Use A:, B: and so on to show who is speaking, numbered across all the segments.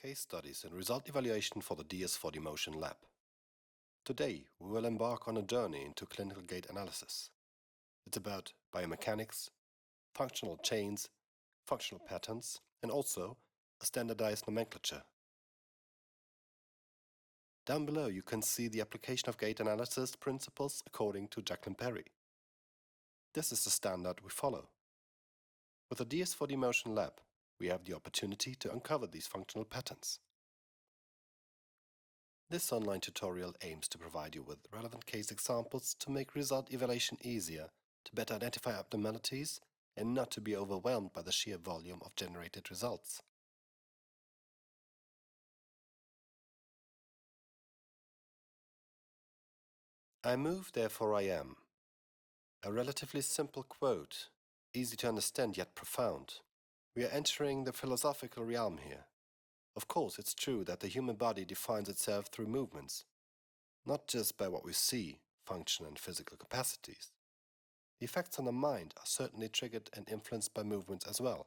A: Case studies and result evaluation for the DIERS 4D Motion Lab. Today, we will embark on a journey into clinical gait analysis. It's about biomechanics, functional chains, functional patterns, and also a standardized nomenclature. Down below you can see the application of gait analysis principles according to Jacqueline Perry. This is the standard we follow. With the DIERS 4D Motion Lab, we have the opportunity to uncover these functional patterns. This online tutorial aims to provide you with relevant case examples to make result evaluation easier, to better identify abnormalities, and not to be overwhelmed by the sheer volume of generated results. I move, therefore I am. A relatively simple quote, easy to understand yet profound. We are entering the philosophical realm here. Of course, it's true that the human body defines itself through movements, not just by what we see, function and physical capacities. The effects on the mind are certainly triggered and influenced by movements as well.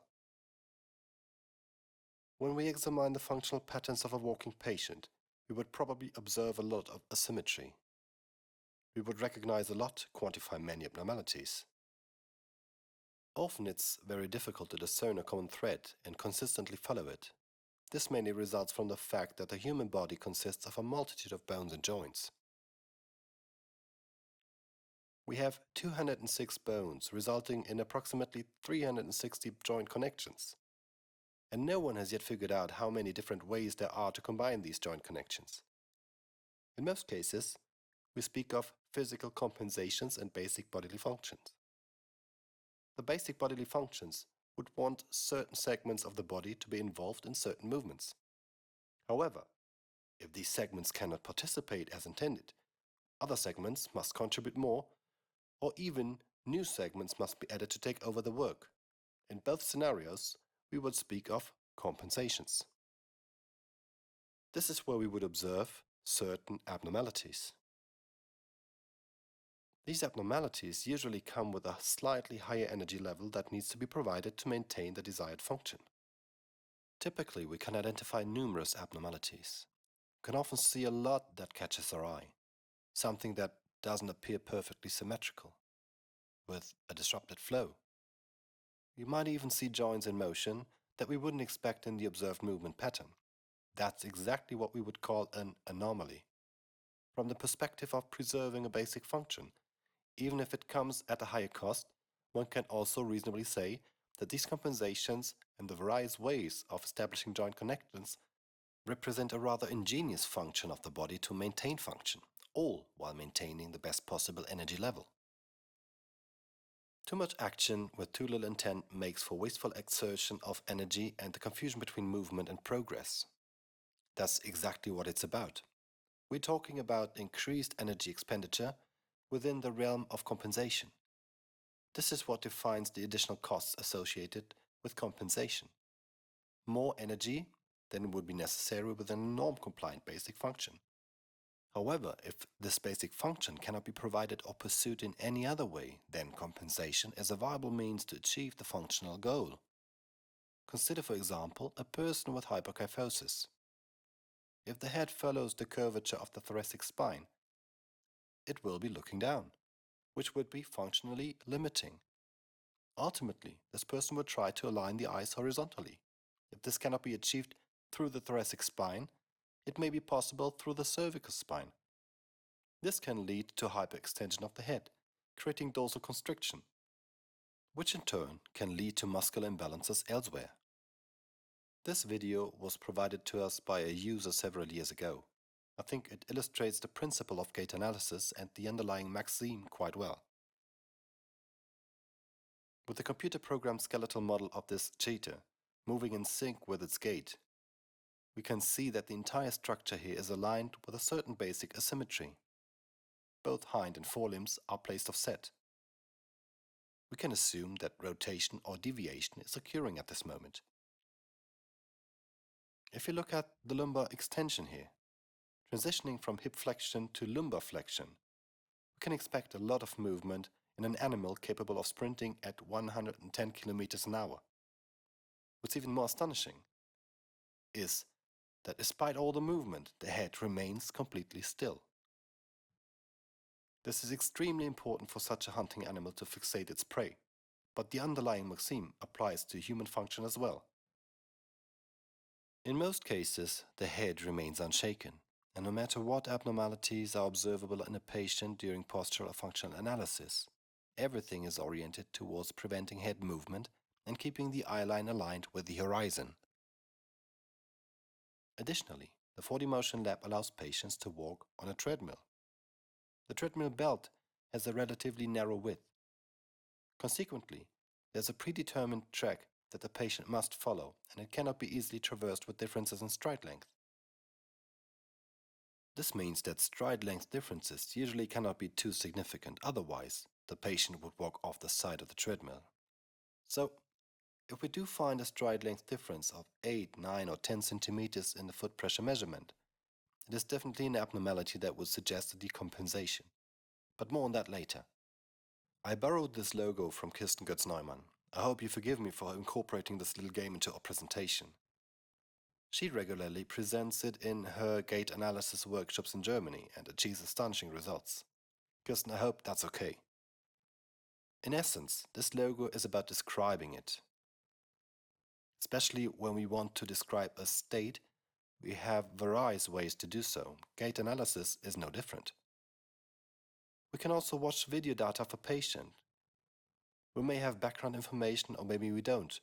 A: When we examine the functional patterns of a walking patient, we would probably observe a lot of asymmetry. We would recognize a lot, quantify many abnormalities. Often it's very difficult to discern a common thread and consistently follow it. This mainly results from the fact that the human body consists of a multitude of bones and joints. We have 206 bones, resulting in approximately 360 joint connections. And no one has yet figured out how many different ways there are to combine these joint connections. In most cases, we speak of physical compensations and basic bodily functions. The basic bodily functions would want certain segments of the body to be involved in certain movements. However, if these segments cannot participate as intended, other segments must contribute more, or even new segments must be added to take over the work. In both scenarios, we would speak of compensations. This is where we would observe certain abnormalities. These abnormalities usually come with a slightly higher energy level that needs to be provided to maintain the desired function. Typically, we can identify numerous abnormalities. We can often see a lot that catches our eye, something that doesn't appear perfectly symmetrical, with a disrupted flow. We might even see joints in motion that we wouldn't expect in the observed movement pattern. That's exactly what we would call an anomaly. From the perspective of preserving a basic function, even if it comes at a higher cost, one can also reasonably say that these compensations and the various ways of establishing joint connections represent a rather ingenious function of the body to maintain function, all while maintaining the best possible energy level. Too much action with too little intent makes for wasteful exertion of energy and the confusion between movement and progress. That's exactly what it's about. We're talking about increased energy expenditure within the realm of compensation. This is what defines the additional costs associated with compensation. More energy than would be necessary within a norm-compliant basic function. However, if this basic function cannot be provided or pursued in any other way, then compensation is a viable means to achieve the functional goal. Consider, for example, a person with hyperkyphosis. If the head follows the curvature of the thoracic spine, it will be looking down, which would be functionally limiting. Ultimately, this person would try to align the eyes horizontally. If this cannot be achieved through the thoracic spine, it may be possible through the cervical spine. This can lead to hyperextension of the head, creating dorsal constriction, which in turn can lead to muscular imbalances elsewhere. This video was provided to us by a user several years ago. I think it illustrates the principle of gait analysis and the underlying maxim quite well. With the computer-programmed skeletal model of this cheetah moving in sync with its gait, we can see that the entire structure here is aligned with a certain basic asymmetry. Both hind and forelimbs are placed offset. We can assume that rotation or deviation is occurring at this moment. If you look at the lumbar extension here, transitioning from hip flexion to lumbar flexion, we can expect a lot of movement in an animal capable of sprinting at 110 km/h. What's even more astonishing is that despite all the movement, the head remains completely still. This is extremely important for such a hunting animal to fixate its prey, but the underlying maxim applies to human function as well. In most cases, the head remains unshaken, and no matter what abnormalities are observable in a patient during postural or functional analysis, everything is oriented towards preventing head movement and keeping the eye line aligned with the horizon. Additionally, the 4D Motion Lab allows patients to walk on a treadmill. The treadmill belt has a relatively narrow width. Consequently, there's a predetermined track that the patient must follow, and it cannot be easily traversed with differences in stride length. This means that stride length differences usually cannot be too significant, otherwise the patient would walk off the side of the treadmill. So, if we do find a stride length difference of 8, 9 or 10 centimeters in the foot pressure measurement, it is definitely an abnormality that would suggest a decompensation. But more on that later. I borrowed this logo from Kirsten Götz-Neumann. I hope you forgive me for incorporating this little game into our presentation. She regularly presents it in her gait analysis workshops in Germany and achieves astonishing results. Kirsten, I hope that's okay. In essence, this logo is about describing it. Especially when we want to describe a state, we have various ways to do so. Gait analysis is no different. We can also watch video data of a patient. We may have background information or maybe we don't.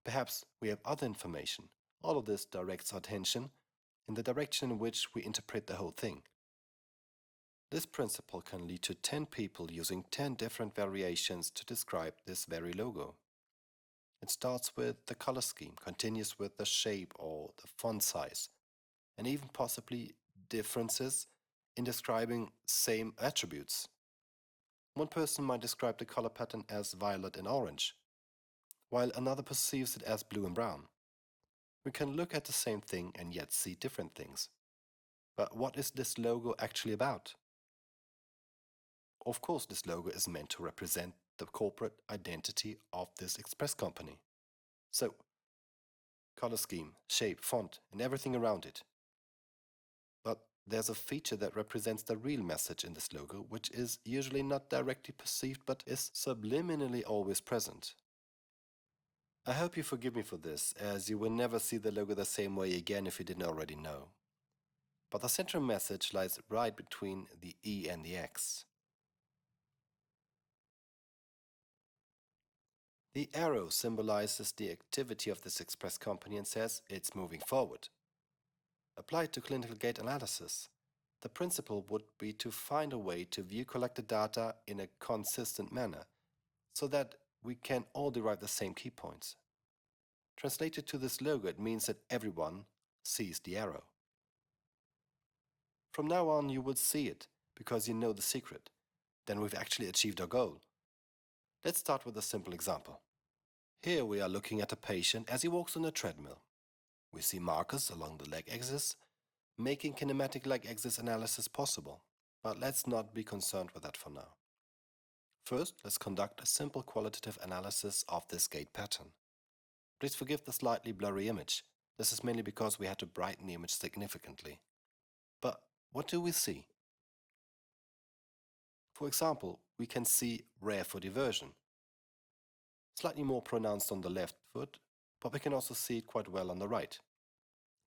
A: Perhaps we have other information. All of this directs our attention in the direction in which we interpret the whole thing. This principle can lead to 10 people using 10 different variations to describe this very logo. It starts with the color scheme, continues with the shape or the font size, and even possibly differences in describing same attributes. One person might describe the color pattern as violet and orange, while another perceives it as blue and brown. We can look at the same thing and yet see different things. But what is this logo actually about? Of course, this logo is meant to represent the corporate identity of this express company. So, color scheme, shape, font, and everything around it. But there's a feature that represents the real message in this logo, which is usually not directly perceived but is subliminally always present. I hope you forgive me for this, as you will never see the logo the same way again if you didn't already know. But the central message lies right between the E and the X. The arrow symbolizes the activity of this express company and says it's moving forward. Applied to clinical gait analysis, the principle would be to find a way to view collected data in a consistent manner, so that we can all derive the same key points. Translated to this logo, it means that everyone sees the arrow. From now on, you will see it, because you know the secret. Then we've actually achieved our goal. Let's start with a simple example. Here we are looking at a patient as he walks on a treadmill. We see markers along the leg axis, making kinematic leg axis analysis possible. But let's not be concerned with that for now. First, let's conduct a simple qualitative analysis of this gait pattern. Please forgive the slightly blurry image. This is mainly because we had to brighten the image significantly. But what do we see? For example, we can see rear foot eversion. Slightly more pronounced on the left foot, but we can also see it quite well on the right.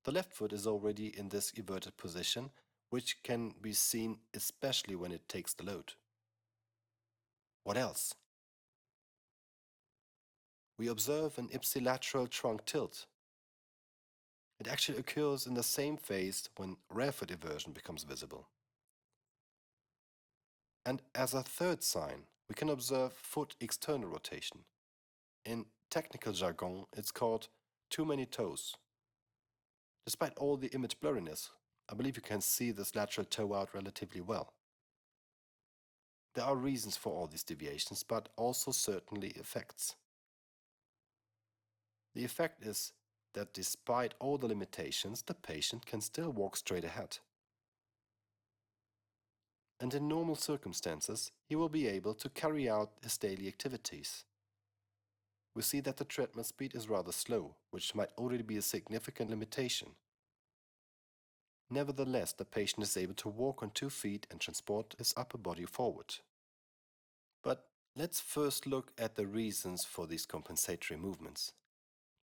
A: The left foot is already in this everted position, which can be seen especially when it takes the load. What else? We observe an ipsilateral trunk tilt. It actually occurs in the same phase when rear foot eversion becomes visible. And as a third sign, we can observe foot external rotation. In technical jargon, it's called too many toes. Despite all the image blurriness, I believe you can see this lateral toe out relatively well. There are reasons for all these deviations, but also certainly effects. The effect is that despite all the limitations, the patient can still walk straight ahead. And in normal circumstances, he will be able to carry out his daily activities. We see that the treadmill speed is rather slow, which might already be a significant limitation. Nevertheless, the patient is able to walk on 2 feet and transport his upper body forward. But let's first look at the reasons for these compensatory movements.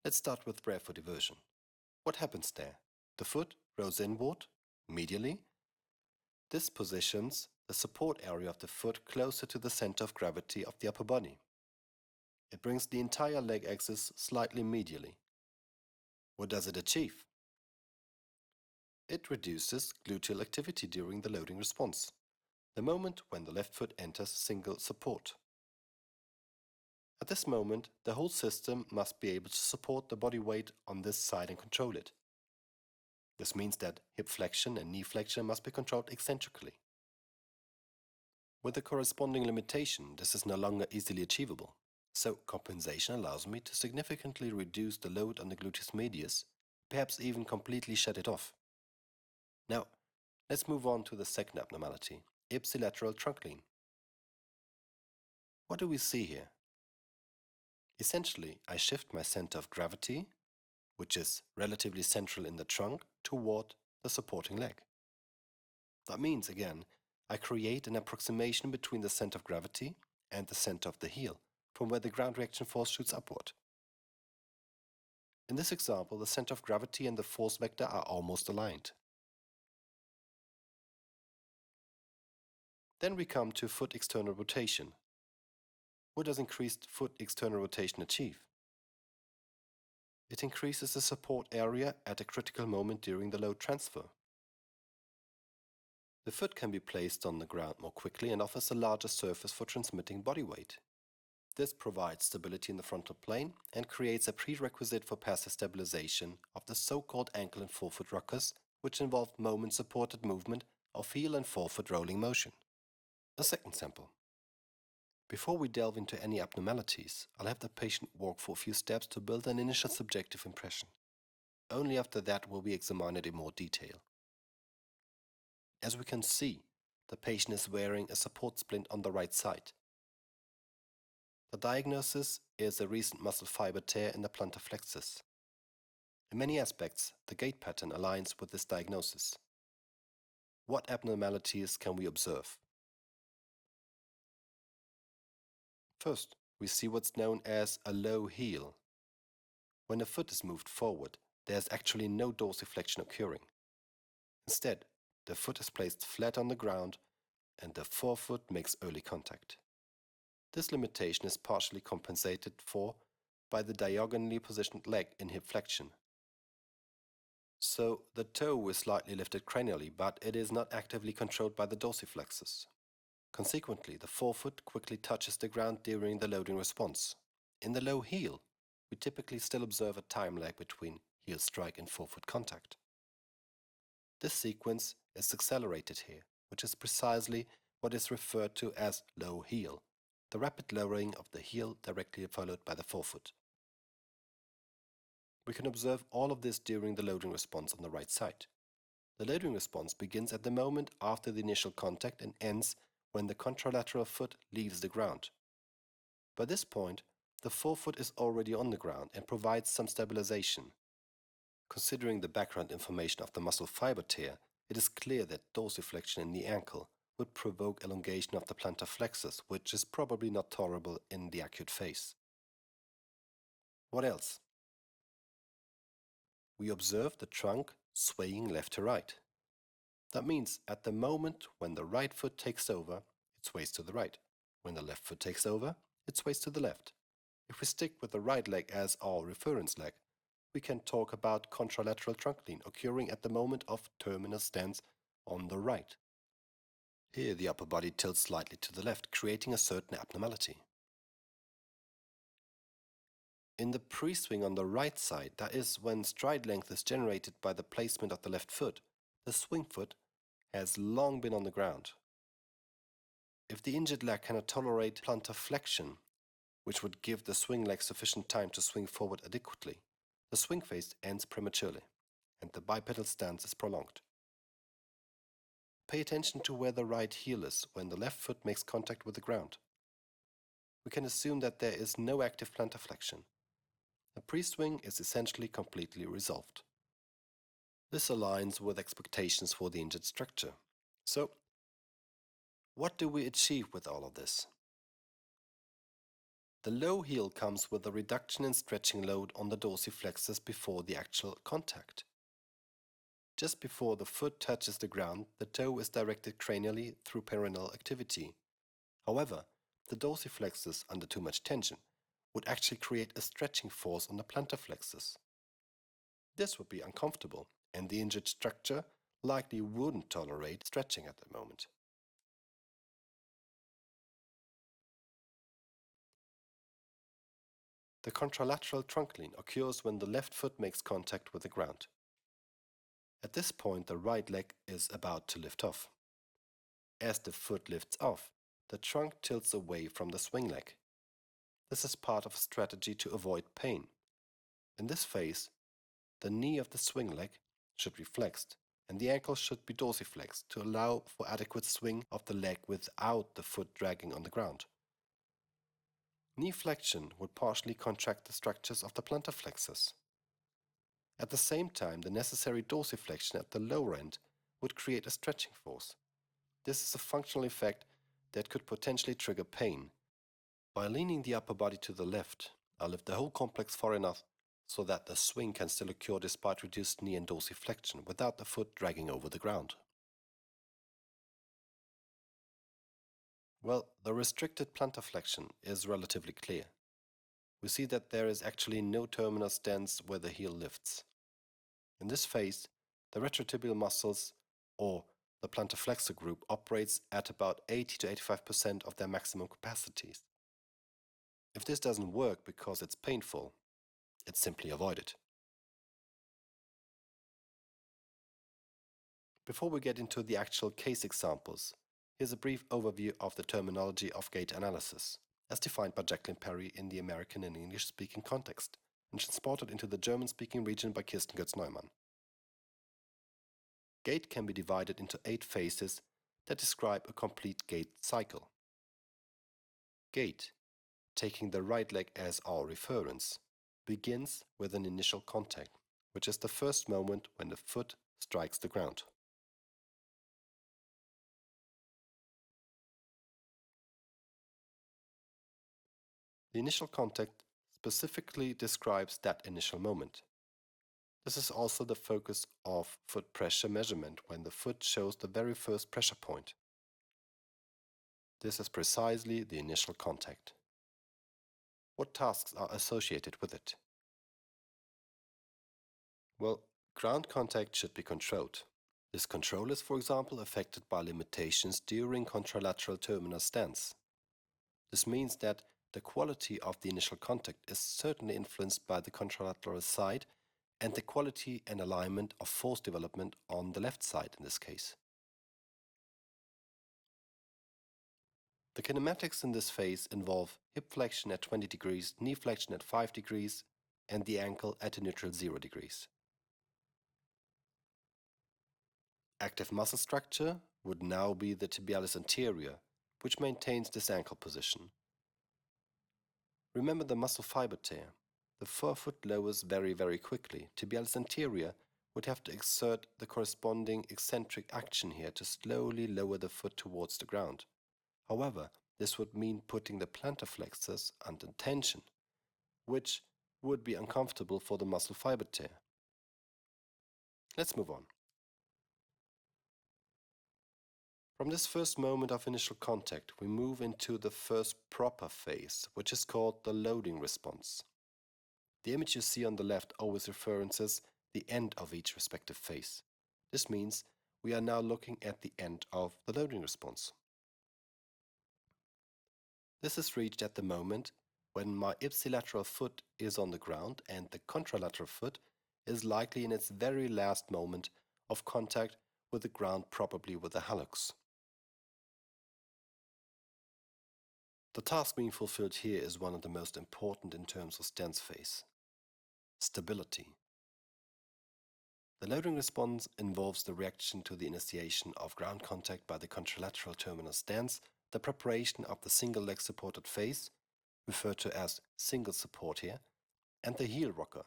A: Let's start with barefoot eversion. What happens there? The foot rolls inward, medially. This positions the support area of the foot closer to the center of gravity of the upper body. It brings the entire leg axis slightly medially. What does it achieve? It reduces gluteal activity during the loading response, the moment when the left foot enters single support. At this moment, the whole system must be able to support the body weight on this side and control it. This means that hip flexion and knee flexion must be controlled eccentrically. With a corresponding limitation, this is no longer easily achievable. So compensation allows me to significantly reduce the load on the gluteus medius, perhaps even completely shut it off. Now, let's move on to the second abnormality, ipsilateral trunk lean. What do we see here? Essentially, I shift my center of gravity, which is relatively central in the trunk, toward the supporting leg. That means, again, I create an approximation between the center of gravity and the center of the heel, from where the ground reaction force shoots upward. In this example, the center of gravity and the force vector are almost aligned. Then we come to foot external rotation. What does increased foot external rotation achieve? It increases the support area at a critical moment during the load transfer. The foot can be placed on the ground more quickly and offers a larger surface for transmitting body weight. This provides stability in the frontal plane and creates a prerequisite for passive stabilization of the so-called ankle and forefoot rockers, which involve moment-supported movement of heel and forefoot rolling motion. A second sample. Before we delve into any abnormalities, I'll have the patient walk for a few steps to build an initial subjective impression. Only after that will we examine it in more detail. As we can see, the patient is wearing a support splint on the right side. The diagnosis is a recent muscle fiber tear in the plantar flexus. In many aspects, the gait pattern aligns with this diagnosis. What abnormalities can we observe? First, we see what's known as a low heel. When the foot is moved forward, there is actually no dorsiflexion occurring. Instead, the foot is placed flat on the ground and the forefoot makes early contact. This limitation is partially compensated for by the diagonally positioned leg in hip flexion. So the toe is slightly lifted cranially, but it is not actively controlled by the dorsiflexus. Consequently, the forefoot quickly touches the ground during the loading response. In the low heel, we typically still observe a time lag between heel strike and forefoot contact. This sequence is accelerated here, which is precisely what is referred to as low heel, the rapid lowering of the heel directly followed by the forefoot. We can observe all of this during the loading response on the right side. The loading response begins at the moment after the initial contact and ends when the contralateral foot leaves the ground. By this point, the forefoot is already on the ground and provides some stabilization. Considering the background information of the muscle fiber tear, it is clear that dorsiflexion in the ankle would provoke elongation of the plantar flexus, which is probably not tolerable in the acute phase. What else? We observe the trunk swaying left to right. That means at the moment when the right foot takes over, it sways to the right. When the left foot takes over, it sways to the left. If we stick with the right leg as our reference leg, we can talk about contralateral trunk lean occurring at the moment of terminal stance on the right. Here the upper body tilts slightly to the left, creating a certain abnormality. In the pre-swing on the right side, that is when stride length is generated by the placement of the left foot, the swing foot has long been on the ground. If the injured leg cannot tolerate plantar flexion, which would give the swing leg sufficient time to swing forward adequately, the swing phase ends prematurely, and the bipedal stance is prolonged. Pay attention to where the right heel is when the left foot makes contact with the ground. We can assume that there is no active plantar flexion. The pre-swing is essentially completely resolved. This aligns with expectations for the injured structure. So, what do we achieve with all of this? The low heel comes with a reduction in stretching load on the dorsiflexors before the actual contact. Just before the foot touches the ground, the toe is directed cranially through perineal activity. However, the dorsiflexors, under too much tension, would actually create a stretching force on the plantar flexors. This would be uncomfortable, and the injured structure likely wouldn't tolerate stretching at that moment. The contralateral trunk lean occurs when the left foot makes contact with the ground. At this point, the right leg is about to lift off. As the foot lifts off, the trunk tilts away from the swing leg. This is part of a strategy to avoid pain. In this phase, the knee of the swing leg should be flexed, and the ankle should be dorsiflexed to allow for adequate swing of the leg without the foot dragging on the ground. Knee flexion would partially contract the structures of the plantar flexors. At the same time, the necessary dorsiflexion at the lower end would create a stretching force. This is a functional effect that could potentially trigger pain. By leaning the upper body to the left, I lift the whole complex far enough so that the swing can still occur despite reduced knee and dorsiflexion without the foot dragging over the ground. Well, the restricted plantar flexion is relatively clear. We see that there is actually no terminal stance where the heel lifts. In this phase, the retrotibial muscles, or the plantar flexor group, operates at about 80 to 85% of their maximum capacities. If this doesn't work because it's painful, it's simply avoided. Before we get into the actual case examples, here's a brief overview of the terminology of gait analysis, as defined by Jacqueline Perry in the American and English-speaking context, and transported into the German-speaking region by Kirsten Götz-Neumann. Gait can be divided into 8 phases that describe a complete gait cycle. Gait, taking the right leg as our reference, begins with an initial contact, which is the first moment when the foot strikes the ground. The initial contact specifically describes that initial moment. This is also the focus of foot pressure measurement when the foot shows the very first pressure point. This is precisely the initial contact. What tasks are associated with it? Well, ground contact should be controlled. This control is, for example, affected by limitations during contralateral terminal stance. This means that the quality of the initial contact is certainly influenced by the contralateral side and the quality and alignment of force development on the left side in this case. The kinematics in this phase involve hip flexion at 20 degrees, knee flexion at 5 degrees, and the ankle at a neutral 0 degrees. Active muscle structure would now be the tibialis anterior, which maintains this ankle position. Remember the muscle fiber tear. The forefoot lowers very quickly. Tibialis anterior would have to exert the corresponding eccentric action here to slowly lower the foot towards the ground. However, this would mean putting the plantar flexors under tension, which would be uncomfortable for the muscle fiber tear. Let's move on. From this first moment of initial contact, we move into the first proper phase, which is called the loading response. The image you see on the left always references the end of each respective phase. This means we are now looking at the end of the loading response. This is reached at the moment when my ipsilateral foot is on the ground and the contralateral foot is likely in its very last moment of contact with the ground, probably with a hallux. The task being fulfilled here is one of the most important in terms of stance phase: stability. The loading response involves the reaction to the initiation of ground contact by the contralateral terminal stance, the preparation of the single leg supported phase, referred to as single support here, and the heel rocker,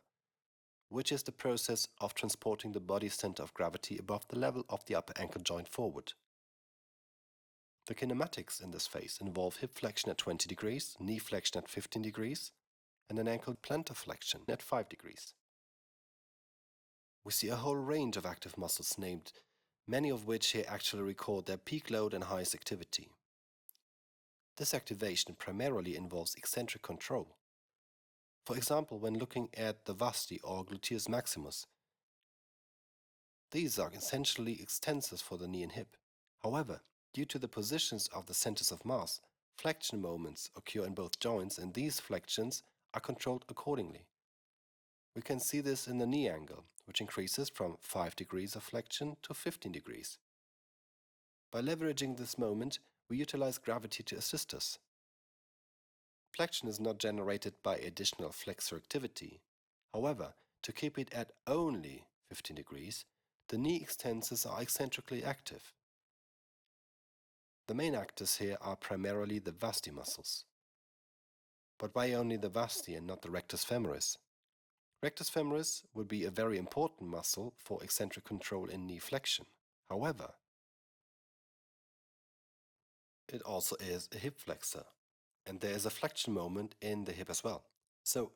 A: which is the process of transporting the body's center of gravity above the level of the upper ankle joint forward. The kinematics in this phase involve hip flexion at 20 degrees, knee flexion at 15 degrees, and an ankle plantar flexion at 5 degrees. We see a whole range of active muscles named, many of which here actually record their peak load and highest activity. This activation primarily involves eccentric control. For example, when looking at the vasti or gluteus maximus, these are essentially extensors for the knee and hip. However, due to the positions of the centers of mass, flexion moments occur in both joints, and these flexions are controlled accordingly. We can see this in the knee angle, which increases from 5 degrees of flexion to 15 degrees. By leveraging this moment, we utilize gravity to assist us. Flexion is not generated by additional flexor activity. However, to keep it at only 15 degrees, the knee extensors are eccentrically active. The main actors here are primarily the vasti muscles. But why only the vasti and not the rectus femoris? Rectus femoris would be a very important muscle for eccentric control in knee flexion. However, it also is a hip flexor, and there is a flexion moment in the hip as well. So,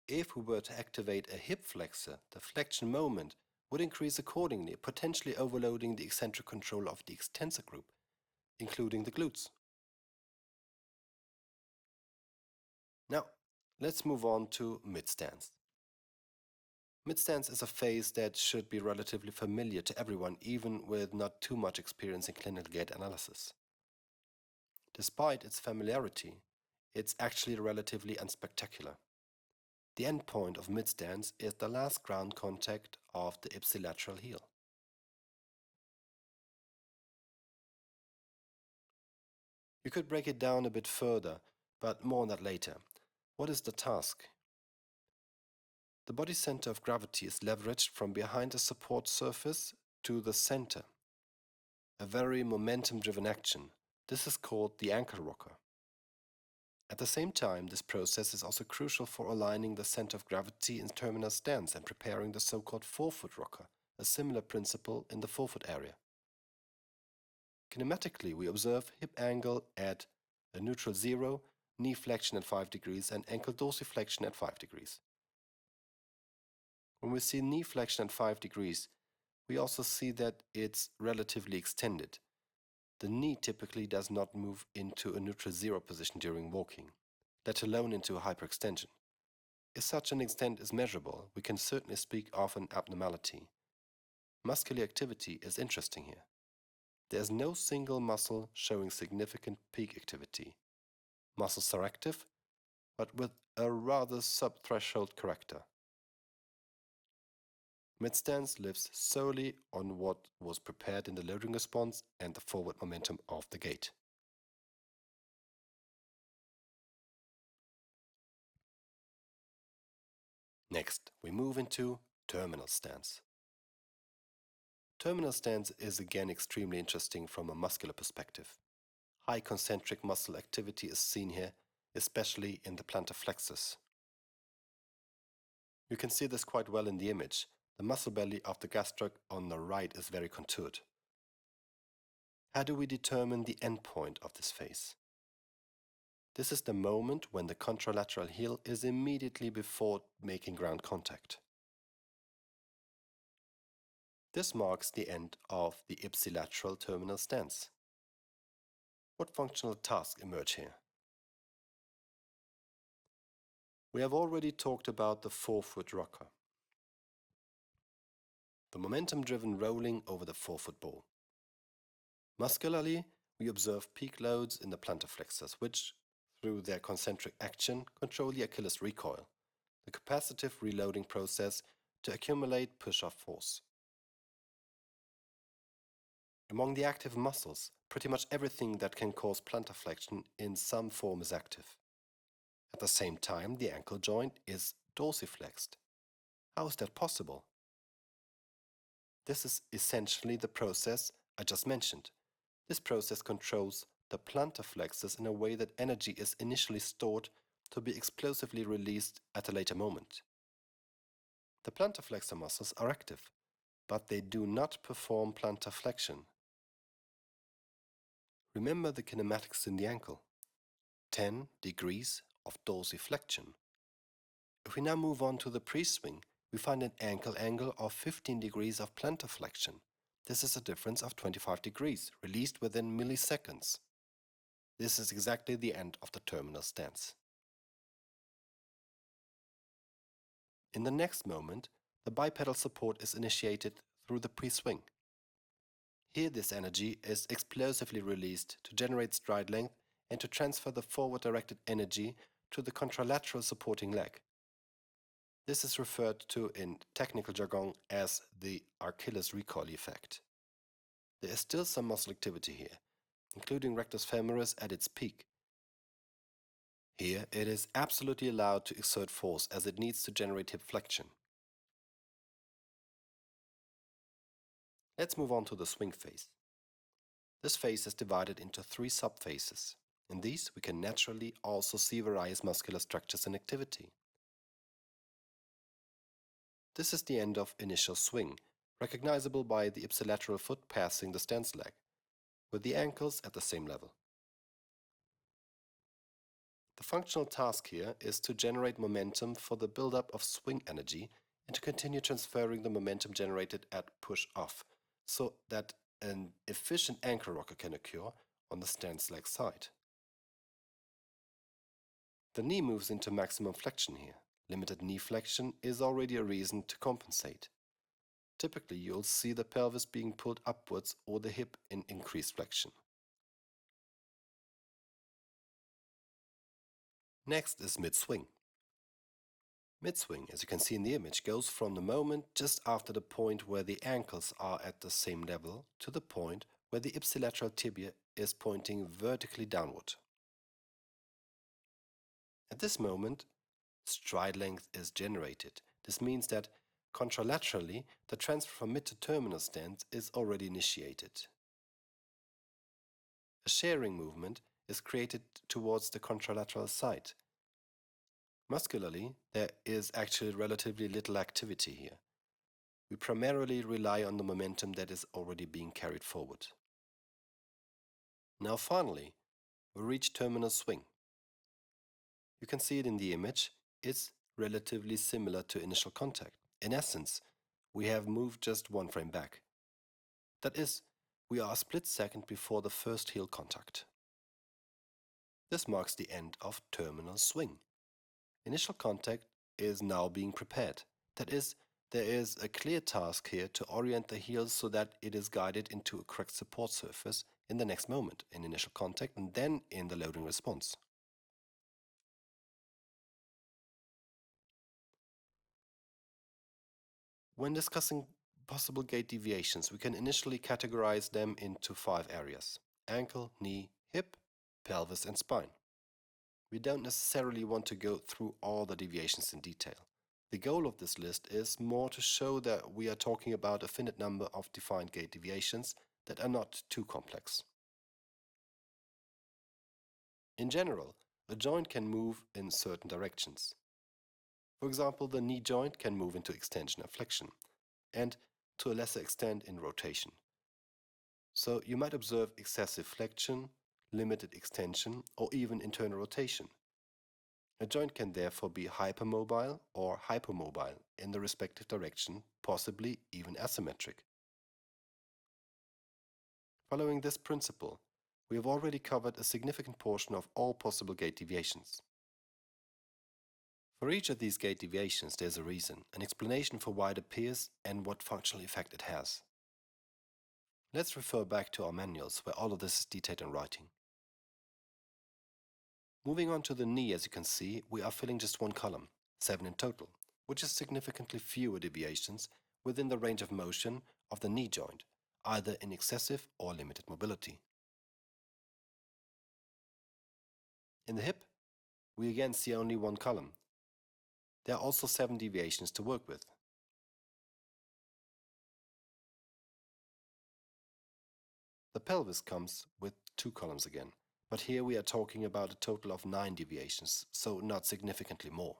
A: if we were to activate a hip flexor, the flexion moment would increase accordingly, potentially overloading the eccentric control of the extensor group, including the glutes. Now, let's move on to mid-stance. Mid-stance is a phase that should be relatively familiar to everyone, even with not too much experience in clinical gait analysis. Despite its familiarity, it's actually relatively unspectacular. The endpoint of mid-stance is the last ground contact of the ipsilateral heel. You could break it down a bit further, but more on that later. What is the task? The body center of gravity is leveraged from behind the support surface to the center. A very momentum-driven action. This is called the ankle rocker. At the same time, this process is also crucial for aligning the center of gravity in terminal stance and preparing the so-called forefoot rocker, a similar principle in the forefoot area. Kinematically, we observe hip angle at a neutral 0, knee flexion at 5 degrees, and ankle dorsiflexion at 5 degrees. When we see knee flexion at 5 degrees, we also see that it's relatively extended. The knee typically does not move into a neutral 0 position during walking, let alone into a hyperextension. If such an extent is measurable, we can certainly speak of an abnormality. Muscular activity is interesting here. There is no single muscle showing significant peak activity. Muscles are active, but with a rather sub-threshold character. Mid-stance lives solely on what was prepared in the loading response and the forward momentum of the gait. Next, we move into terminal stance. Terminal stance is again extremely interesting from a muscular perspective. High concentric muscle activity is seen here, especially in the plantar flexors. You can see this quite well in the image. The muscle belly of the gastroc on the right is very contoured. How do we determine the endpoint of this phase? This is the moment when the contralateral heel is immediately before making ground contact. This marks the end of the ipsilateral terminal stance. What functional tasks emerge here? We have already talked about the forefoot rocker, the momentum-driven rolling over the forefoot ball. Muscularly, we observe peak loads in the plantar flexors, which, through their concentric action, control the Achilles recoil, the capacitive reloading process to accumulate push-off force. Among the active muscles, pretty much everything that can cause plantar flexion in some form is active. At the same time, the ankle joint is dorsiflexed. How is that possible? This is essentially the process I just mentioned. This process controls the plantar flexors in a way that energy is initially stored to be explosively released at a later moment. The plantar flexor muscles are active, but they do not perform plantar flexion. Remember the kinematics in the ankle. 10 degrees of dorsiflexion. If we now move on to the pre-swing, we find an ankle angle of 15 degrees of plantar flexion. This is a difference of 25 degrees, released within milliseconds. This is exactly the end of the terminal stance. In the next moment, the bipedal support is initiated through the pre-swing. Here this energy is explosively released to generate stride length and to transfer the forward-directed energy to the contralateral supporting leg. This is referred to in technical jargon as the Achilles recoil effect. There is still some muscle activity here, including rectus femoris at its peak. Here it is absolutely allowed to exert force as it needs to generate hip flexion. Let's move on to the swing phase. This phase is divided into 3 subphases. In these we can naturally also see various muscular structures in activity. This is the end of initial swing, recognizable by the ipsilateral foot passing the stance leg, with the ankles at the same level. The functional task here is to generate momentum for the buildup of swing energy and to continue transferring the momentum generated at push-off, so that an efficient ankle rocker can occur on the stance leg side. The knee moves into maximum flexion here. Limited knee flexion is already a reason to compensate. Typically, you'll see the pelvis being pulled upwards or the hip in increased flexion. Next is mid-swing. Mid-swing, as you can see in the image, goes from the moment just after the point where the ankles are at the same level to the point where the ipsilateral tibia is pointing vertically downward. At this moment, stride length is generated. This means that contralaterally, the transfer from mid to terminal stance is already initiated. A sharing movement is created towards the contralateral side. Muscularly, there is actually relatively little activity here. We primarily rely on the momentum that is already being carried forward. Now finally, we reach terminal swing. You can see it in the image. It's relatively similar to initial contact. In essence, we have moved just one frame back. That is, we are a split second before the first heel contact. This marks the end of terminal swing. Initial contact is now being prepared. That is, there is a clear task here to orient the heel so that it is guided into a correct support surface in the next moment, in initial contact and then in the loading response. When discussing possible gait deviations, we can initially categorize them into 5 areas: ankle, knee, hip, pelvis and spine. We don't necessarily want to go through all the deviations in detail. The goal of this list is more to show that we are talking about a finite number of defined gait deviations that are not too complex. In general, a joint can move in certain directions. For example, the knee joint can move into extension and flexion, and to a lesser extent in rotation. So you might observe excessive flexion, limited extension, or even internal rotation. A joint can therefore be hypermobile or hypomobile in the respective direction, possibly even asymmetric. Following this principle, we have already covered a significant portion of all possible gait deviations. For each of these gait deviations, there's a reason, an explanation for why it appears and what functional effect it has. Let's refer back to our manuals where all of this is detailed in writing. Moving on to the knee, as you can see, we are filling just one column, 7 in total, which is significantly fewer deviations within the range of motion of the knee joint, either in excessive or limited mobility. In the hip, we again see only one column. There are also 7 deviations to work with. The pelvis comes with 2 columns again, but here we are talking about a total of 9 deviations, so not significantly more.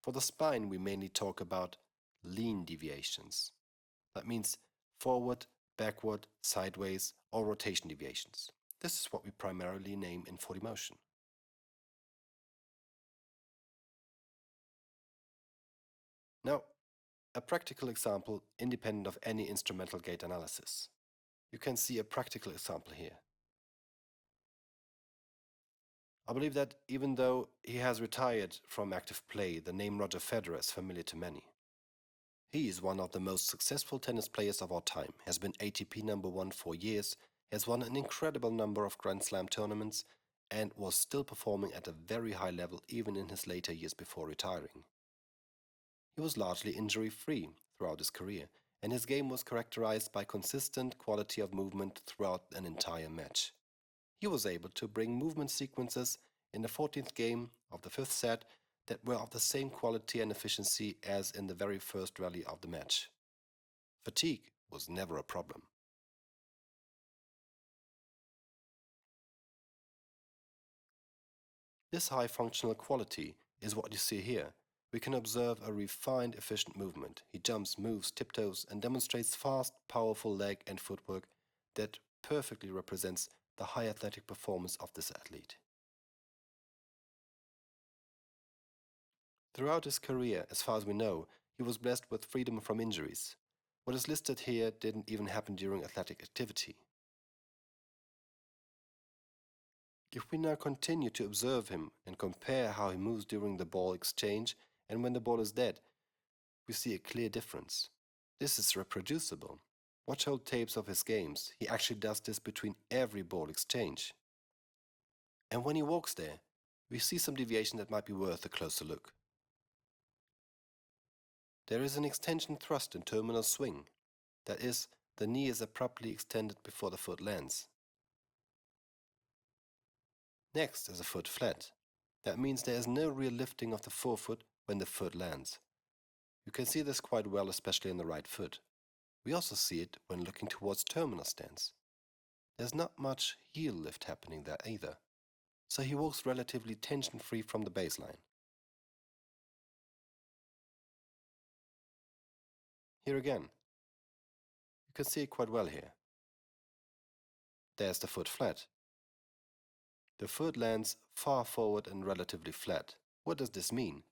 A: For the spine, we mainly talk about lean deviations. That means forward, backward, sideways, or rotation deviations. This is what we primarily name in 4D motion. Now, a practical example independent of any instrumental gait analysis. You can see a practical example here. I believe that even though he has retired from active play, the name Roger Federer is familiar to many. He is one of the most successful tennis players of our time, has been ATP number one for years, has won an incredible number of Grand Slam tournaments, and was still performing at a very high level even in his later years before retiring. He was largely injury-free throughout his career, and his game was characterized by consistent quality of movement throughout an entire match. He was able to bring movement sequences in the 14th game of the 5th set that were of the same quality and efficiency as in the very first rally of the match. Fatigue was never a problem. This high functional quality is what you see here. We can observe a refined, efficient movement. He jumps, moves, tiptoes, and demonstrates fast, powerful leg and footwork that perfectly represents the high athletic performance of this athlete. Throughout his career, as far as we know, he was blessed with freedom from injuries. What is listed here didn't even happen during athletic activity. If we now continue to observe him and compare how he moves during the ball exchange and when the ball is dead, we see a clear difference. This is reproducible. Watch old tapes of his games. He actually does this between every ball exchange. And when he walks there, we see some deviation that might be worth a closer look. There is an extension thrust in terminal swing. That is, the knee is abruptly extended before the foot lands. Next is a foot flat. That means there is no real lifting of the forefoot when the foot lands. You can see this quite well, especially in the right foot. We also see it when looking towards terminal stance. There's not much heel lift happening there either, so he walks relatively tension-free from the baseline. Here again, you can see it quite well here. There's the foot flat. The foot lands far forward and relatively flat. What does this mean?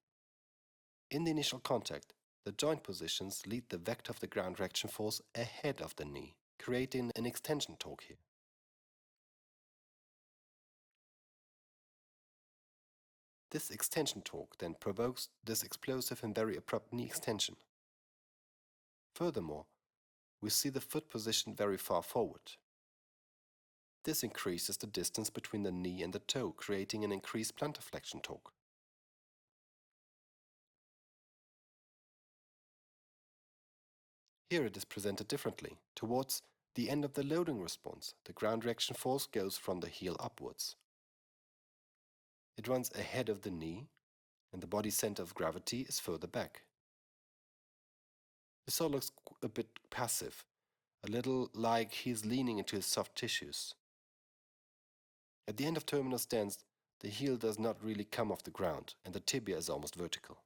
A: In the initial contact, the joint positions lead the vector of the ground reaction force ahead of the knee, creating an extension torque here. This extension torque then provokes this explosive and very abrupt knee extension. Furthermore, we see the foot positioned very far forward. This increases the distance between the knee and the toe, creating an increased plantar flexion torque. Here it is presented differently. Towards the end of the loading response, the ground reaction force goes from the heel upwards. It runs ahead of the knee, and the body center of gravity is further back. This all looks a bit passive, a little like he's leaning into his soft tissues. At the end of terminal stance, the heel does not really come off the ground, and the tibia is almost vertical.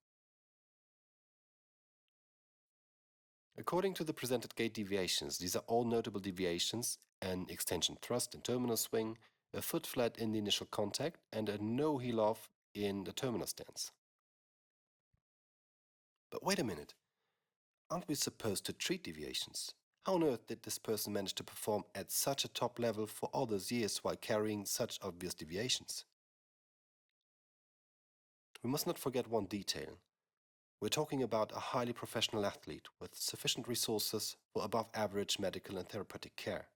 A: According to the presented gait deviations, these are all notable deviations: an extension thrust in terminal swing, a foot flat in the initial contact, and a no heel off in the terminal stance. But wait a minute, aren't we supposed to treat deviations? How on earth did this person manage to perform at such a top level for all those years while carrying such obvious deviations? We must not forget one detail. We're talking about a highly professional athlete with sufficient resources for above average medical and therapeutic care.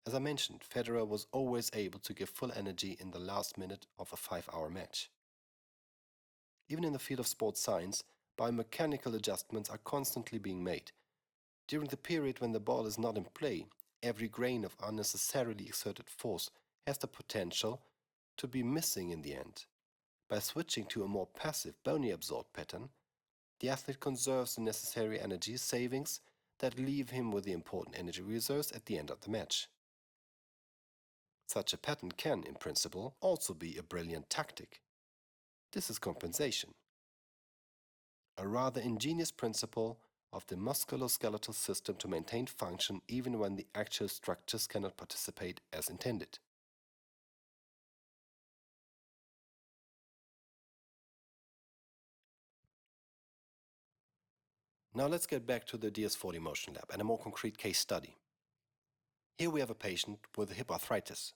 A: As I mentioned, Federer was always able to give full energy in the last minute of a 5-hour match. Even in the field of sports science, biomechanical adjustments are constantly being made. During the period when the ball is not in play, every grain of unnecessarily exerted force has the potential to be missing in the end. By switching to a more passive, bony absorbed pattern, the athlete conserves the necessary energy savings that leave him with the important energy reserves at the end of the match. Such a pattern can, in principle, also be a brilliant tactic. This is compensation. a rather ingenious principle of the musculoskeletal system to maintain function even when the actual structures cannot participate as intended. Now let's get back to the DS40 Motion Lab and a more concrete case study. Here we have a patient with hip arthritis.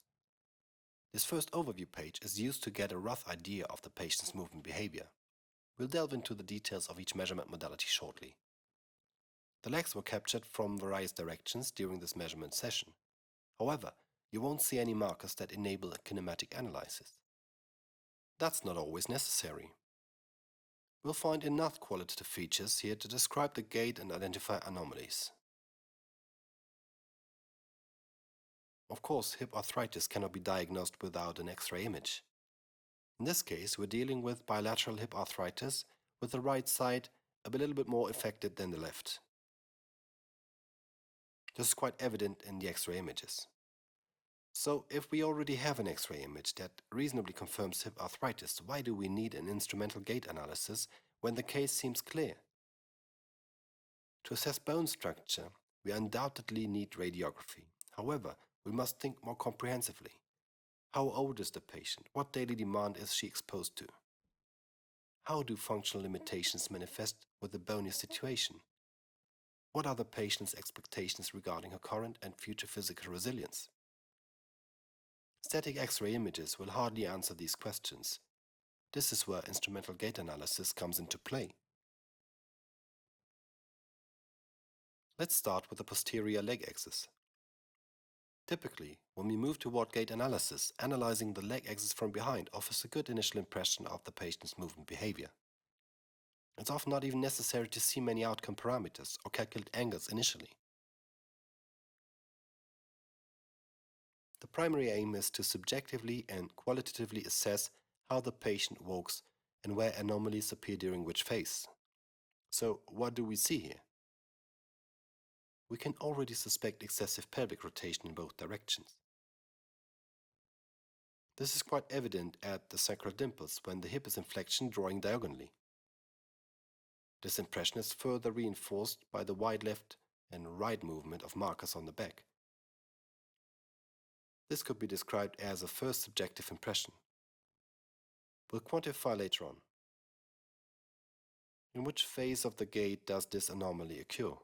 A: This first overview page is used to get a rough idea of the patient's movement behavior. We'll delve into the details of each measurement modality shortly. The legs were captured from various directions during this measurement session. However, you won't see any markers that enable a kinematic analysis. That's not always necessary. We'll find enough qualitative features here to describe the gait and identify anomalies. Of course, hip arthritis cannot be diagnosed without an X-ray image. In this case, we're dealing with bilateral hip arthritis, with the right side a little bit more affected than the left. This is quite evident in the X-ray images. So, if we already have an X-ray image that reasonably confirms hip arthritis, why do we need an instrumental gait analysis when the case seems clear? To assess bone structure, we undoubtedly need radiography. However, we must think more comprehensively. How old is the patient? What daily demand is she exposed to? How do functional limitations manifest with the bony situation? What are the patient's expectations regarding her current and future physical resilience? Static X-ray images will hardly answer these questions. This is where instrumental gait analysis comes into play. Let's start with the posterior leg axis. Typically, when we move toward gait analysis, analyzing the leg axis from behind offers a good initial impression of the patient's movement behavior. It's often not even necessary to see many outcome parameters or calculate angles initially. The primary aim is to subjectively and qualitatively assess how the patient walks and where anomalies appear during which phase. So, what do we see here? We can already suspect excessive pelvic rotation in both directions. This is quite evident at the sacral dimples when the hip is in flexion drawing diagonally. This impression is further reinforced by the wide left and right movement of markers on the back. This could be described as a first subjective impression. We'll quantify later on. In which phase of the gait does this anomaly occur?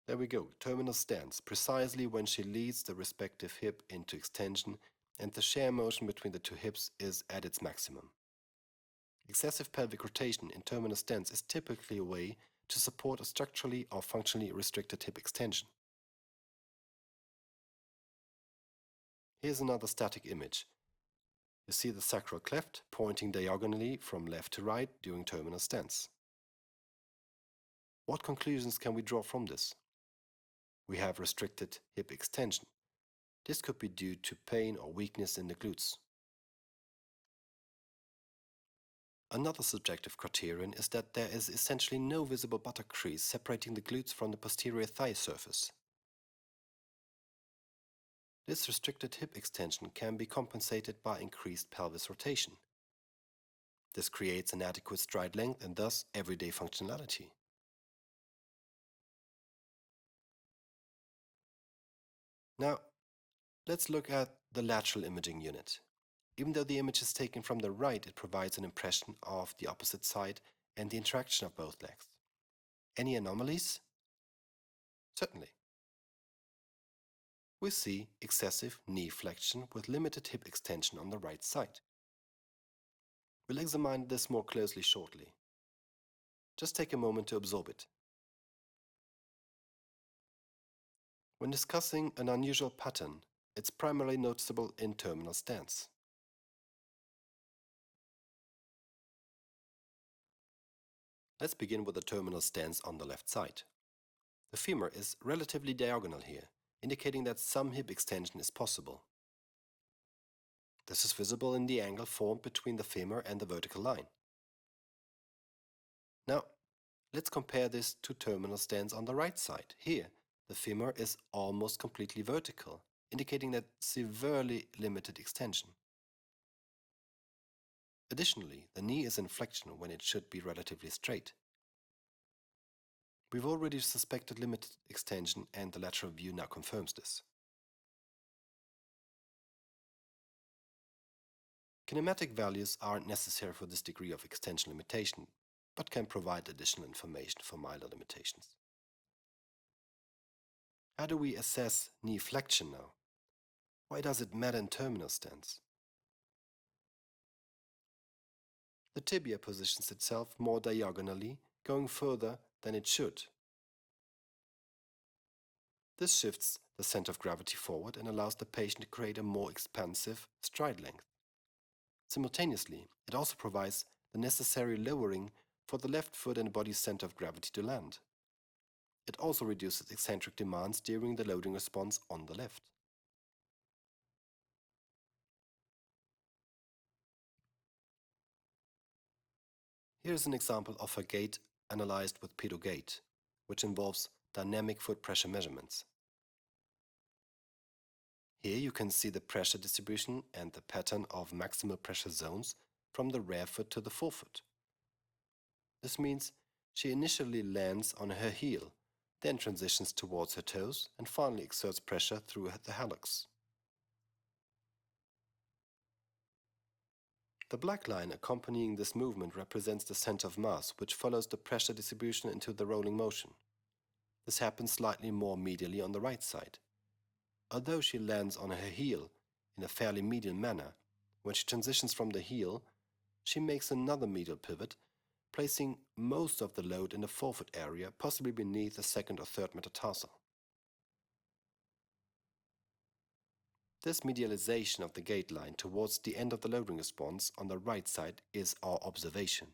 A: There we go, terminal stance, precisely when she leads the respective hip into extension and the shear motion between the two hips is at its maximum. Excessive pelvic rotation in terminal stance is typically a way to support a structurally or functionally restricted hip extension. Here's another static image. You see the sacral cleft pointing diagonally from left to right during terminal stance. What conclusions can we draw from this? We have restricted hip extension. This could be due to pain or weakness in the glutes. Another subjective criterion is that there is essentially no visible buttock crease separating the glutes from the posterior thigh surface. This restricted hip extension can be compensated by increased pelvis rotation. This creates an adequate stride length and thus everyday functionality. Now, let's look at the lateral imaging unit. Even though the image is taken from the right, it provides an impression of the opposite side and the interaction of both legs. Any anomalies? Certainly. We see excessive knee flexion with limited hip extension on the right side. We'll examine this more closely shortly. Just take a moment to absorb it. When discussing an unusual pattern, it's primarily noticeable in terminal stance. Let's begin with the terminal stance on the left side. The femur is relatively diagonal here, indicating that some hip extension is possible. This is visible in the angle formed between the femur and the vertical line. Now, let's compare this to terminal stance on the right side. Here, the femur is almost completely vertical, indicating that severely limited extension. Additionally, the knee is in flexion when it should be relatively straight. We've already suspected limited extension, and the lateral view now confirms this. Kinematic values aren't necessary for this degree of extension limitation, but can provide additional information for milder limitations. How do we assess knee flexion now? Why does it matter in terminal stance? The tibia positions itself more diagonally, going further than it should. This shifts the center of gravity forward and allows the patient to create a more expansive stride length. Simultaneously, it also provides the necessary lowering for the left foot and body's center of gravity to land. It also reduces eccentric demands during the loading response on the left. Here is an example of a gait analyzed with pedo gait, which involves dynamic foot pressure measurements. Here you can see the pressure distribution and the pattern of maximal pressure zones from the rear foot to the forefoot. This means she initially lands on her heel, then transitions towards her toes and finally exerts pressure through the hallux. The black line accompanying this movement represents the center of mass, which follows the pressure distribution into the rolling motion. This happens slightly more medially on the right side. Although she lands on her heel in a fairly medial manner, when she transitions from the heel, she makes another medial pivot, placing most of the load in the forefoot area, possibly beneath the second or third metatarsal. This medialization of the gait line towards the end of the loading response on the right side is our observation.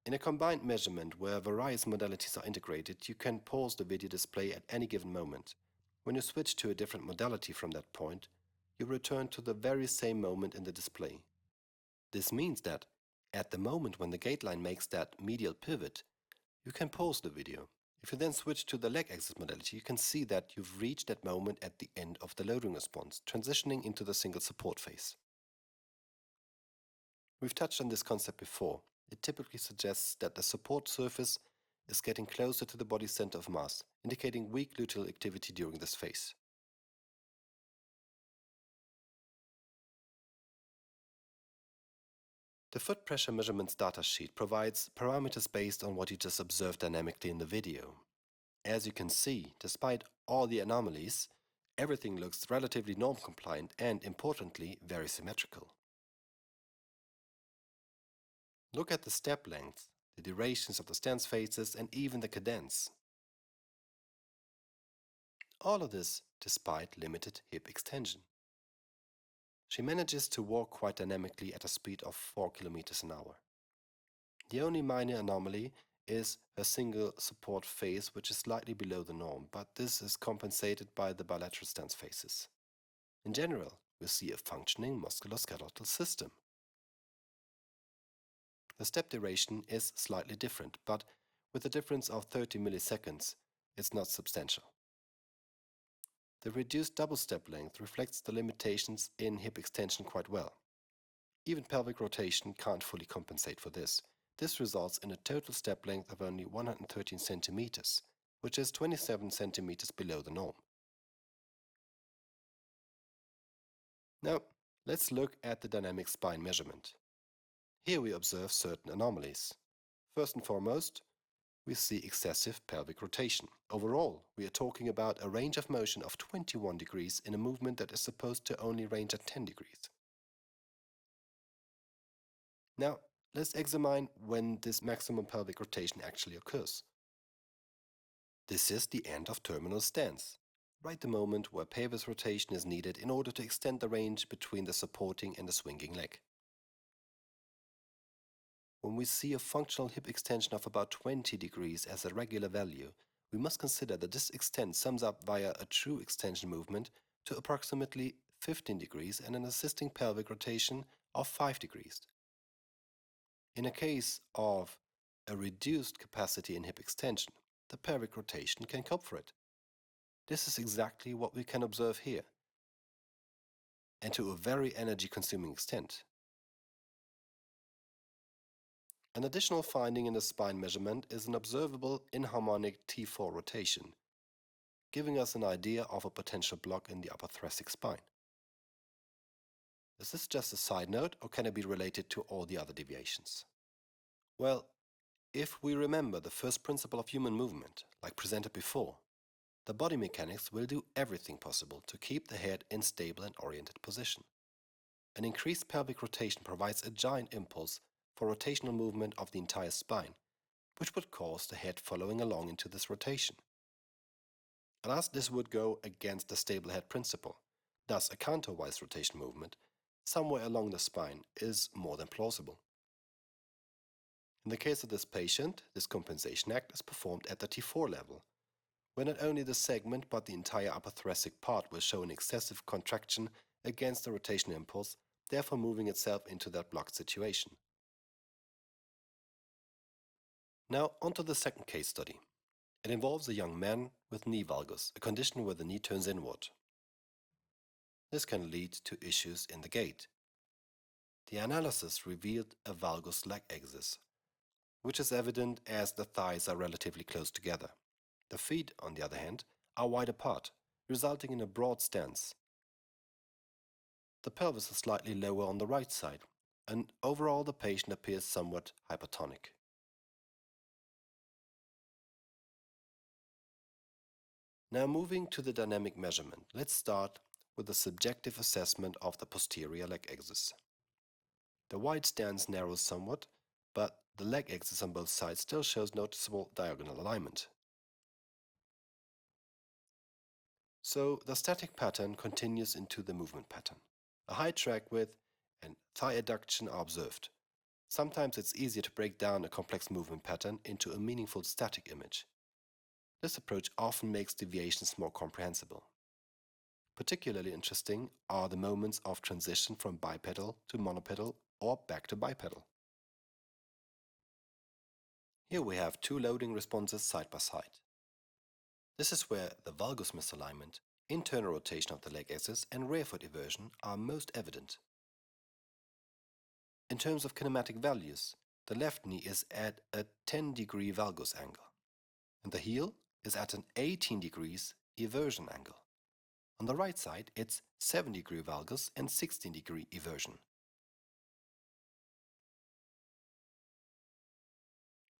A: In a combined measurement where various modalities are integrated, you can pause the video display at any given moment. When you switch to a different modality from that point, you return to the very same moment in the display. This means that, at the moment when the gait line makes that medial pivot, you can pause the video. If you then switch to the leg axis modality, you can see that you've reached that moment at the end of the loading response, transitioning into the single support phase. We've touched on this concept before. It typically suggests that the support surface is getting closer to the body's center of mass, indicating weak gluteal activity during this phase. The foot pressure measurements data sheet provides parameters based on what you just observed dynamically in the video. As you can see, despite all the anomalies, everything looks relatively norm compliant and, importantly, very symmetrical. Look at the step length, the durations of the stance phases, and even the cadence. All of this despite limited hip extension. She manages to walk quite dynamically at a speed of 4 km an hour. The only minor anomaly is her single support phase, which is slightly below the norm, but this is compensated by the bilateral stance phases. In general, we see a functioning musculoskeletal system. The step duration is slightly different, but with a difference of 30 milliseconds, it's not substantial. The reduced double step length reflects the limitations in hip extension quite well. Even pelvic rotation can't fully compensate for this. This results in a total step length of only 113 centimeters, which is 27 centimeters below the norm. Now, let's look at the dynamic spine measurement. Here we observe certain anomalies. First and foremost, we see excessive pelvic rotation. Overall, we are talking about a range of motion of 21 degrees in a movement that is supposed to only range at 10 degrees. Now, let's examine when this maximum pelvic rotation actually occurs. This is the end of terminal stance, right the moment where pelvis rotation is needed in order to extend the range between the supporting and the swinging leg. When we see a functional hip extension of about 20 degrees as a regular value, we must consider that this extent sums up via a true extension movement to approximately 15 degrees and an assisting pelvic rotation of 5 degrees. In a case of a reduced capacity in hip extension, the pelvic rotation can cope for it. This is exactly what we can observe here. and to a very energy-consuming extent. An additional finding in the spine measurement is an observable inharmonic T4 rotation, giving us an idea of a potential block in the upper thoracic spine. Is this just a side note, or can it be related to all the other deviations? Well, if we remember the first principle of human movement, like presented before, the body mechanics will do everything possible to keep the head in stable and oriented position. An increased pelvic rotation provides a giant impulse for rotational movement of the entire spine, which would cause the head following along into this rotation. And as this would go against the stable head principle, thus a counterwise rotation movement somewhere along the spine is more than plausible. In the case of this patient, this compensation act is performed at the T4 level, where not only the segment but the entire upper thoracic part will show an excessive contraction against the rotation impulse, therefore moving itself into that blocked situation. Now onto the second case study. It involves a young man with knee valgus, a condition where the knee turns inward. This can lead to issues in the gait. The analysis revealed a valgus leg axis, which is evident as the thighs are relatively close together. The feet, on the other hand, are wide apart, resulting in a broad stance. The pelvis is slightly lower on the right side, and overall the patient appears somewhat hypertonic. Now moving to the dynamic measurement, let's start with a subjective assessment of the posterior leg axis. The wide stance narrows somewhat, but the leg axis on both sides still shows noticeable diagonal alignment. So the static pattern continues into the movement pattern. A high track width and thigh adduction are observed. Sometimes it's easier to break down a complex movement pattern into a meaningful static image. This approach often makes deviations more comprehensible. Particularly interesting are the moments of transition from bipedal to monopedal or back to bipedal. Here we have two loading responses side by side. This is where the valgus misalignment, internal rotation of the leg axis and rear foot eversion are most evident. In terms of kinematic values, the left knee is at a 10-degree valgus angle, and the heel is at an 18 degrees eversion angle. On the right side, it's 7-degree valgus and 16-degree eversion.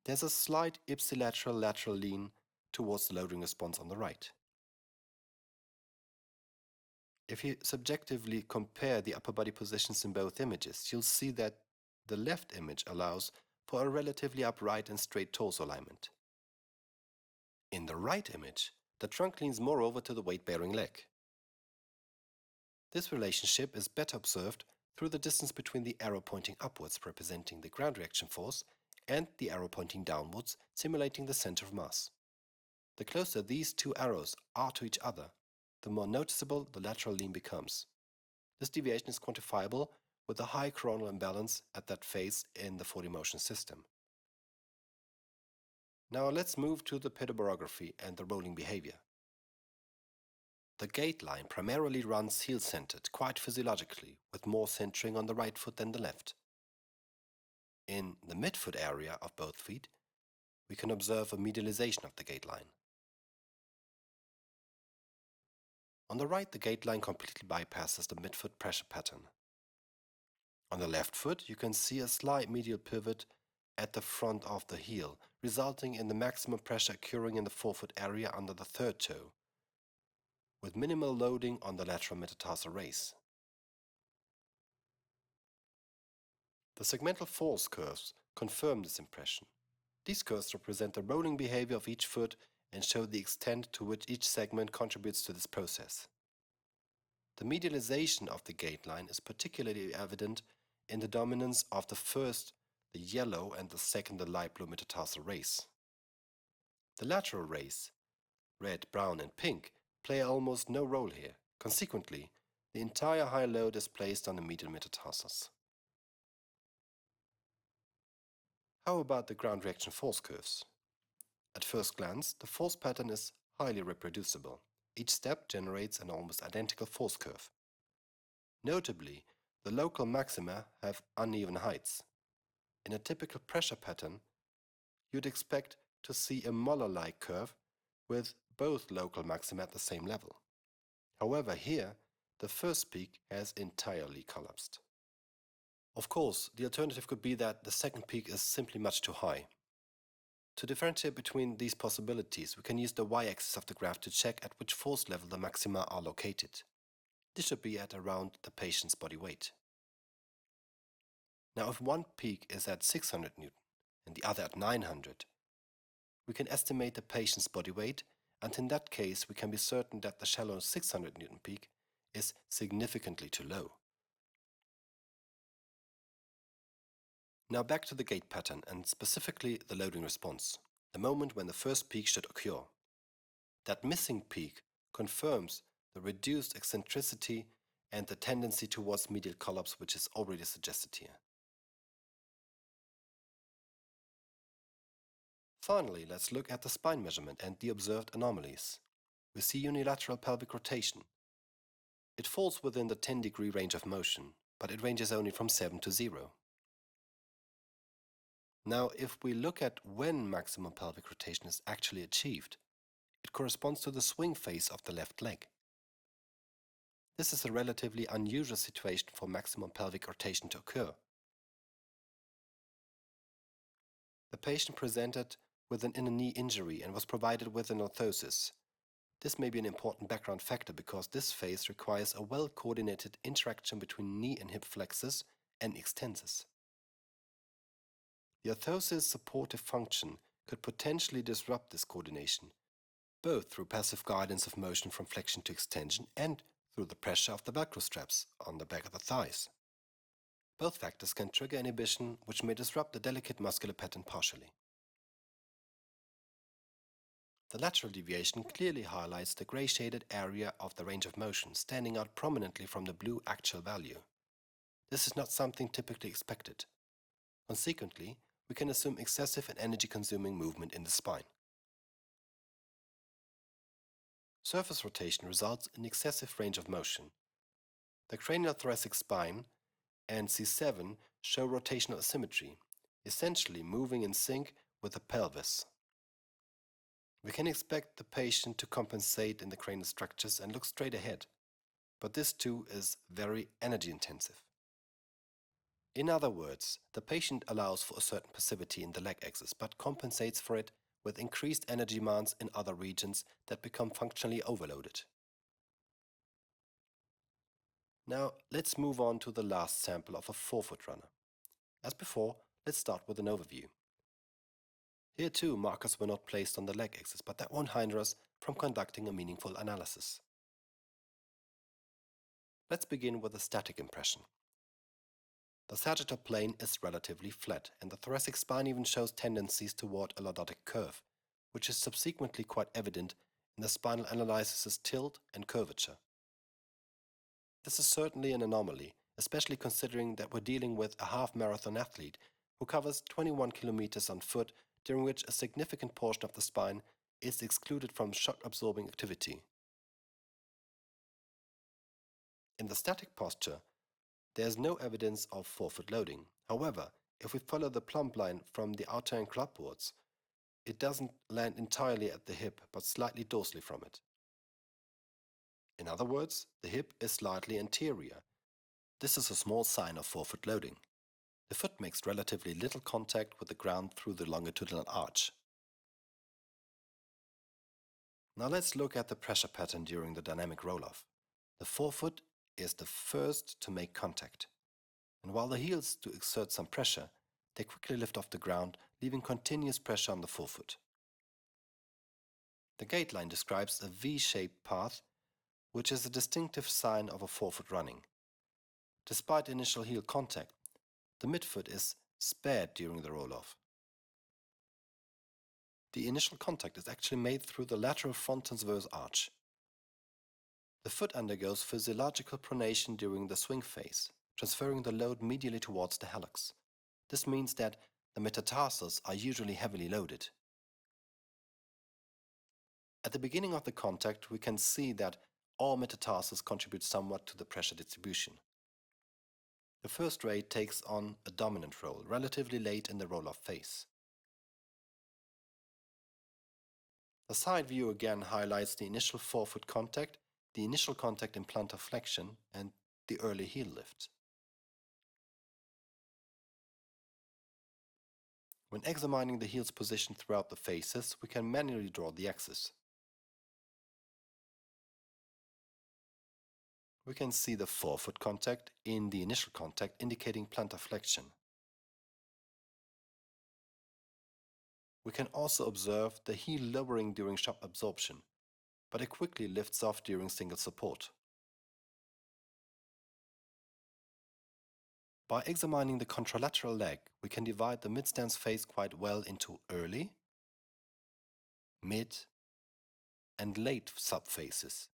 A: There's a slight ipsilateral lateral lean towards the loading response on the right. If you subjectively compare the upper body positions in both images, you'll see that the left image allows for a relatively upright and straight torso alignment. In the right image, the trunk leans more over to the weight-bearing leg. This relationship is better observed through the distance between the arrow pointing upwards representing the ground reaction force and the arrow pointing downwards simulating the center of mass. The closer these two arrows are to each other, the more noticeable the lateral lean becomes. This deviation is quantifiable with a high coronal imbalance at that phase in the 4D motion system. Now let's move to the pedobarography and the rolling behavior. The gait line primarily runs heel-centered, quite physiologically, with more centering on the right foot than the left. In the midfoot area of both feet, we can observe a medialization of the gait line. On the right, the gait line completely bypasses the midfoot pressure pattern. On the left foot, you can see a slight medial pivot at the front of the heel, resulting in the maximum pressure occurring in the forefoot area under the third toe, with minimal loading on the lateral metatarsal race. The segmental force curves confirm this impression. These curves represent the rolling behavior of each foot and show the extent to which each segment contributes to this process. The medialization of the gait line is particularly evident in the dominance of the first, the yellow, and the second, the light blue metatarsal race. The lateral race, red, brown, and pink, play almost no role here. Consequently, the entire high load is placed on the medial metatarsals. How about the ground reaction force curves? At first glance, the force pattern is highly reproducible. Each step generates an almost identical force curve. Notably, the local maxima have uneven heights. In a typical pressure pattern, you'd expect to see a molar-like curve with both local maxima at the same level. However, here, the first peak has entirely collapsed. Of course, the alternative could be that the second peak is simply much too high. To differentiate between these possibilities, we can use the y-axis of the graph to check at which force level the maxima are located. This should be at around the patient's body weight. Now, if one peak is at 600 Newton and the other at 900, we can estimate the patient's body weight, and in that case we can be certain that the shallow 600 Newton peak is significantly too low. Now back to the gait pattern and specifically the loading response, the moment when the first peak should occur. That missing peak confirms the reduced eccentricity and the tendency towards medial collapse, which is already suggested here. Finally, let's look at the spine measurement and the observed anomalies. We see unilateral pelvic rotation. It falls within the 10-degree range of motion, but it ranges only from 7 to 0. Now, if we look at when maximum pelvic rotation is actually achieved, it corresponds to the swing phase of the left leg. This is a relatively unusual situation for maximum pelvic rotation to occur. The patient presented with an inner knee injury and was provided with an orthosis. This may be an important background factor because this phase requires a well-coordinated interaction between knee and hip flexors and extensors. The orthosis' supportive function could potentially disrupt this coordination, both through passive guidance of motion from flexion to extension and through the pressure of the Velcro straps on the back of the thighs. Both factors can trigger inhibition, which may disrupt the delicate muscular pattern partially. The lateral deviation clearly highlights the gray-shaded area of the range of motion, standing out prominently from the blue actual value. This is not something typically expected. Consequently, we can assume excessive and energy-consuming movement in the spine. Surface rotation results in excessive range of motion. The cranial-thoracic spine and C7 show rotational asymmetry, essentially moving in sync with the pelvis. We can expect the patient to compensate in the cranial structures and look straight ahead, but this too is very energy intensive. In other words, the patient allows for a certain passivity in the leg axis but compensates for it with increased energy demands in other regions that become functionally overloaded. Now let's move on to the last sample of a forefoot runner. As before, let's start with an overview. Here too, markers were not placed on the leg axis, but that won't hinder us from conducting a meaningful analysis. Let's begin with a static impression. The sagittal plane is relatively flat, and the thoracic spine even shows tendencies toward a lordotic curve, which is subsequently quite evident in the spinal analysis' tilt and curvature. This is certainly an anomaly, especially considering that we're dealing with a half-marathon athlete who covers 21 kilometers on foot, during which a significant portion of the spine is excluded from shock-absorbing activity. In the static posture, there is no evidence of forefoot loading. However, if we follow the plumb line from the outer ankle upwards, it doesn't land entirely at the hip, but slightly dorsally from it. In other words, the hip is slightly anterior. This is a small sign of forefoot loading. The foot makes relatively little contact with the ground through the longitudinal arch. Now let's look at the pressure pattern during the dynamic roll-off. The forefoot is the first to make contact, and while the heels do exert some pressure, they quickly lift off the ground, leaving continuous pressure on the forefoot. The gait line describes a V-shaped path, which is a distinctive sign of a forefoot running. Despite initial heel contact, the midfoot is spared during the roll-off. The initial contact is actually made through the lateral front transverse arch. The foot undergoes physiological pronation during the swing phase, transferring the load medially towards the hallux. This means that the metatarsals are usually heavily loaded. At the beginning of the contact, we can see that all metatarsals contribute somewhat to the pressure distribution. The first ray takes on a dominant role relatively late in the roll-off phase. The side view again highlights the initial forefoot contact, the initial contact in plantar flexion, and the early heel lift. When examining the heel's position throughout the phases, we can manually draw the axis. We can see the forefoot contact in the initial contact indicating plantar flexion. We can also observe the heel lowering during shock absorption, but it quickly lifts off during single support. By examining the contralateral leg, we can divide the mid-stance phase quite well into early, mid, and late subphases.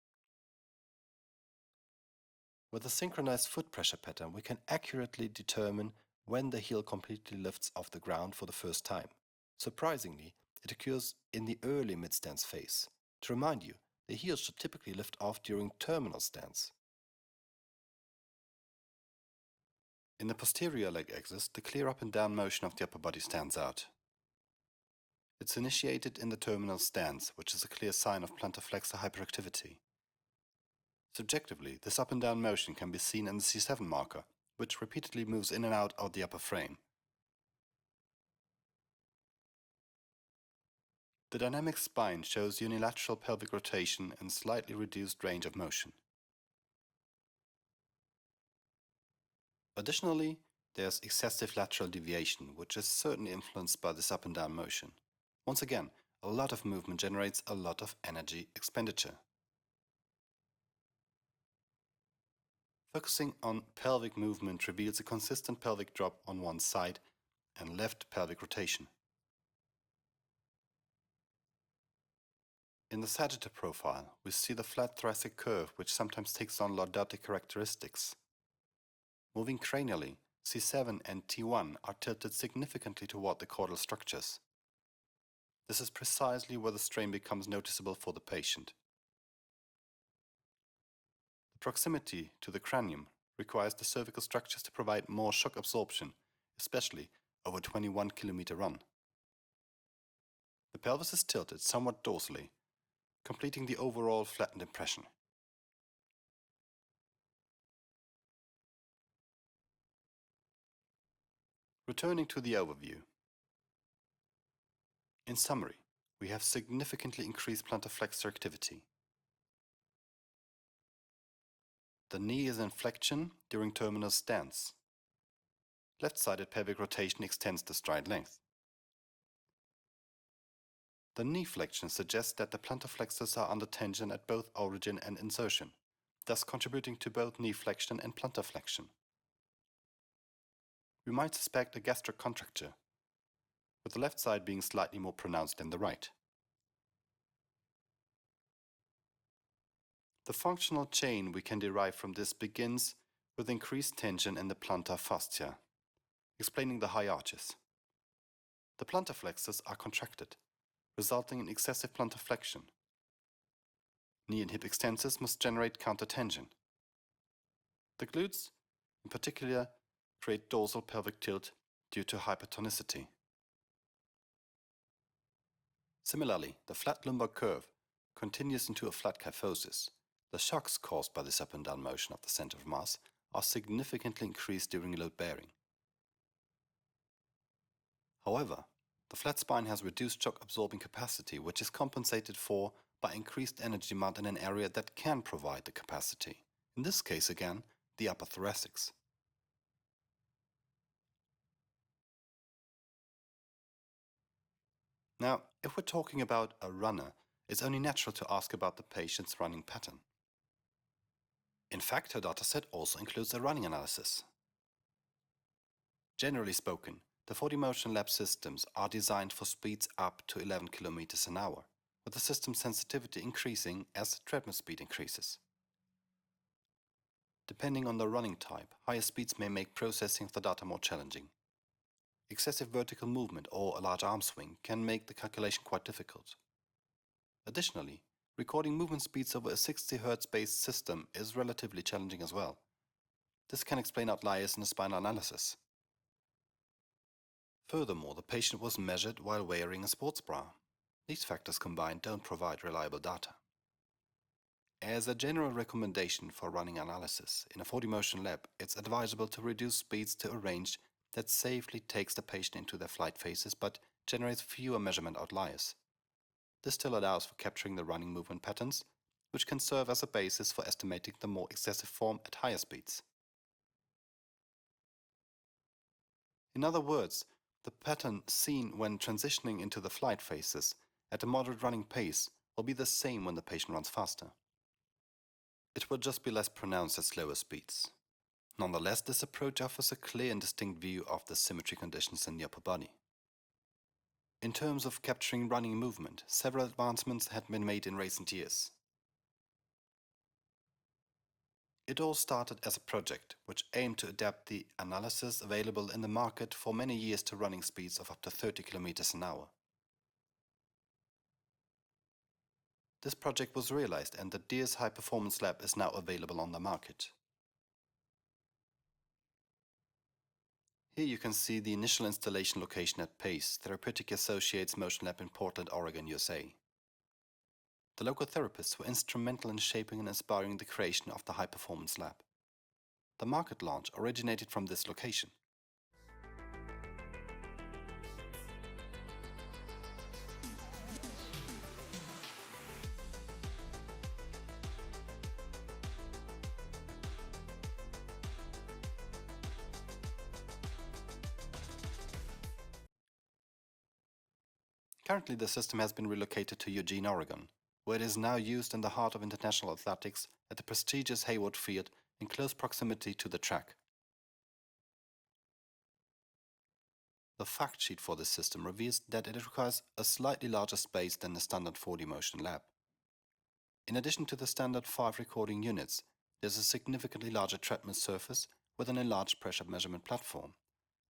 A: With a synchronized foot pressure pattern, we can accurately determine when the heel completely lifts off the ground for the first time. Surprisingly, it occurs in the early mid-stance phase. To remind you, the heel should typically lift off during terminal stance. In the posterior leg axis, the clear up and down motion of the upper body stands out. It's initiated in the terminal stance, which is a clear sign of plantar flexor hyperactivity. Subjectively, this up and down motion can be seen in the C7 marker, which repeatedly moves in and out of the upper frame. The dynamic spine shows unilateral pelvic rotation and slightly reduced range of motion. Additionally, there's excessive lateral deviation, which is certainly influenced by this up and down motion. Once again, a lot of movement generates a lot of energy expenditure. Focusing on pelvic movement reveals a consistent pelvic drop on one side and left pelvic rotation. In the sagittal profile, we see the flat thoracic curve, which sometimes takes on lordotic characteristics. Moving cranially, C7 and T1 are tilted significantly toward the caudal structures. This is precisely where the strain becomes noticeable for the patient. The proximity to the cranium requires the cervical structures to provide more shock absorption, especially over a 21-kilometer run. The pelvis is tilted somewhat dorsally, completing the overall flattened impression. Returning to the overview. In summary, we have significantly increased plantar flexor activity. The knee is in flexion during terminal stance. Left-sided pelvic rotation extends the stride length. The knee flexion suggests that the plantar flexors are under tension at both origin and insertion, thus contributing to both knee flexion and plantar flexion. We might suspect a gastric contracture, with the left side being slightly more pronounced than the right. The functional chain we can derive from this begins with increased tension in the plantar fascia, explaining the high arches. The plantar flexors are contracted, resulting in excessive plantar flexion. Knee and hip extensors must generate countertension. The glutes, in particular, create dorsal pelvic tilt due to hypertonicity. Similarly, the flat lumbar curve continues into a flat kyphosis. The shocks caused by this up and down motion of the center of mass are significantly increased during load bearing. However, the flat spine has reduced shock absorbing capacity, which is compensated for by increased energy demand in an area that can provide the capacity. In this case again, the upper thoracics. Now, if we're talking about a runner, it's only natural to ask about the patient's running pattern. In fact, her dataset also includes a running analysis. Generally spoken, the 40 motion lab systems are designed for speeds up to 11 km an hour, with the system sensitivity increasing as the treadmill speed increases. Depending on the running type, higher speeds may make processing of the data more challenging. Excessive vertical movement or a large arm swing can make the calculation quite difficult. Additionally, recording movement speeds over a 60 Hz based system is relatively challenging as well. This can explain outliers in a spinal analysis. Furthermore, the patient was measured while wearing a sports bra. These factors combined don't provide reliable data. As a general recommendation for running analysis in a 4D motion lab, it's advisable to reduce speeds to a range that safely takes the patient into their flight phases but generates fewer measurement outliers. This still allows for capturing the running movement patterns, which can serve as a basis for estimating the more excessive form at higher speeds. In other words, the pattern seen when transitioning into the flight phases at a moderate running pace will be the same when the patient runs faster. It will just be less pronounced at slower speeds. Nonetheless, this approach offers a clear and distinct view of the symmetry conditions in the upper body. In terms of capturing running movement, several advancements had been made in recent years. It all started as a project which aimed to adapt the analysis available in the market for many years to running speeds of up to 30 km an hour. This project was realized and the DIERS High Performance Lab is now available on the market. Here you can see the initial installation location at PACE, Therapeutic Associates Motion Lab in Portland, Oregon, USA. The local therapists were instrumental in shaping and inspiring the creation of the High Performance Lab. The market launch originated from this location. Currently, the system has been relocated to Eugene, Oregon, where it is now used in the heart of international athletics at the prestigious Hayward Field in close proximity to the track. The fact sheet for this system reveals that it requires a slightly larger space than the standard 4D motion lab. In addition to the standard 5 recording units, there's a significantly larger treadmill surface with an enlarged pressure measurement platform.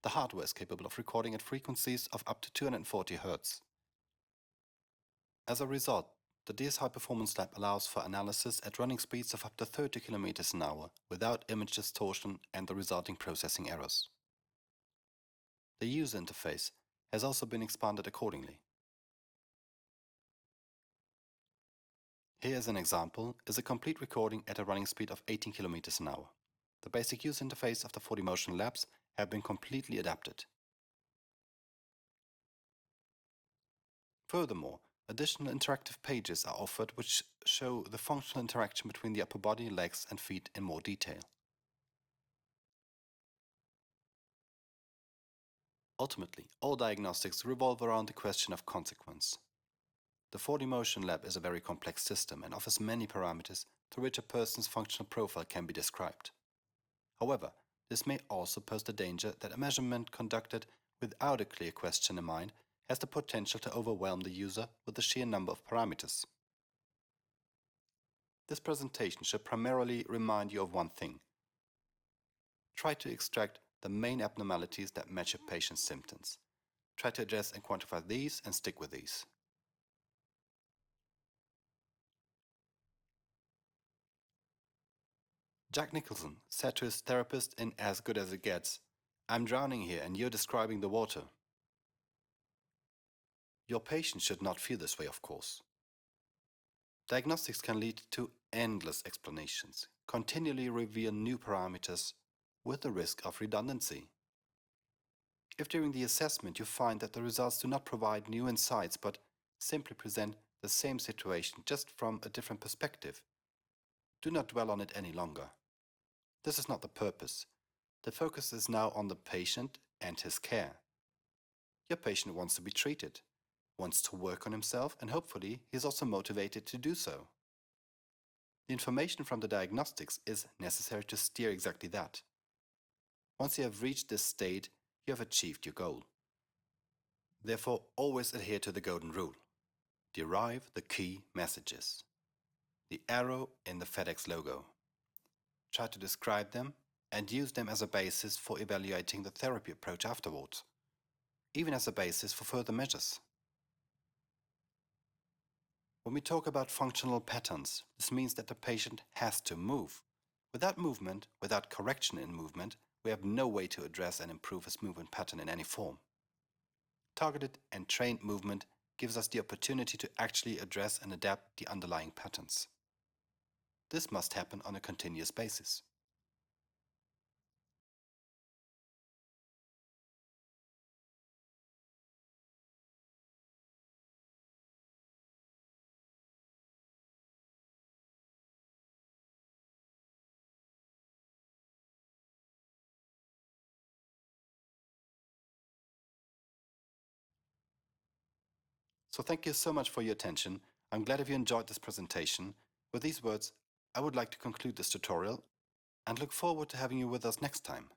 A: The hardware is capable of recording at frequencies of up to 240 Hz. As a result, the DIERS High Performance Lab allows for analysis at running speeds of up to 30 km an hour without image distortion and the resulting processing errors. The user interface has also been expanded accordingly. Here as an example is a complete recording at a running speed of 18 km an hour. The basic user interface of the 4D motion labs have been completely adapted. Furthermore, additional interactive pages are offered which show the functional interaction between the upper body, legs and feet in more detail. Ultimately, all diagnostics revolve around the question of consequence. The 4D motion lab is a very complex system and offers many parameters through which a person's functional profile can be described. However, this may also pose the danger that a measurement conducted without a clear question in mind has the potential to overwhelm the user with the sheer number of parameters. This presentation should primarily remind you of one thing. Try to extract the main abnormalities that match a patient's symptoms. Try to address and quantify these and stick with these. Jack Nicholson said to his therapist in As Good as It Gets, "I'm drowning here and you're describing the water." Your patient should not feel this way, of course. Diagnostics can lead to endless explanations, continually reveal new parameters with the risk of redundancy. If during the assessment you find that the results do not provide new insights but simply present the same situation just from a different perspective, do not dwell on it any longer. This is not the purpose. The focus is now on the patient and his care. Your patient wants to be treated, wants to work on himself, and hopefully he is also motivated to do so. The information from the diagnostics is necessary to steer exactly that. Once you have reached this state, you have achieved your goal. Therefore, always adhere to the golden rule. Derive the key messages. The arrow in the FedEx logo. Try to describe them and use them as a basis for evaluating the therapy approach afterwards, even as a basis for further measures. When we talk about functional patterns, this means that the patient has to move. Without movement, without correction in movement, we have no way to address and improve his movement pattern in any form. Targeted and trained movement gives us the opportunity to actually address and adapt the underlying patterns. This must happen on a continuous basis. So thank you so much for your attention. I'm glad if you enjoyed this presentation. With these words, I would like to conclude this tutorial and look forward to having you with us next time.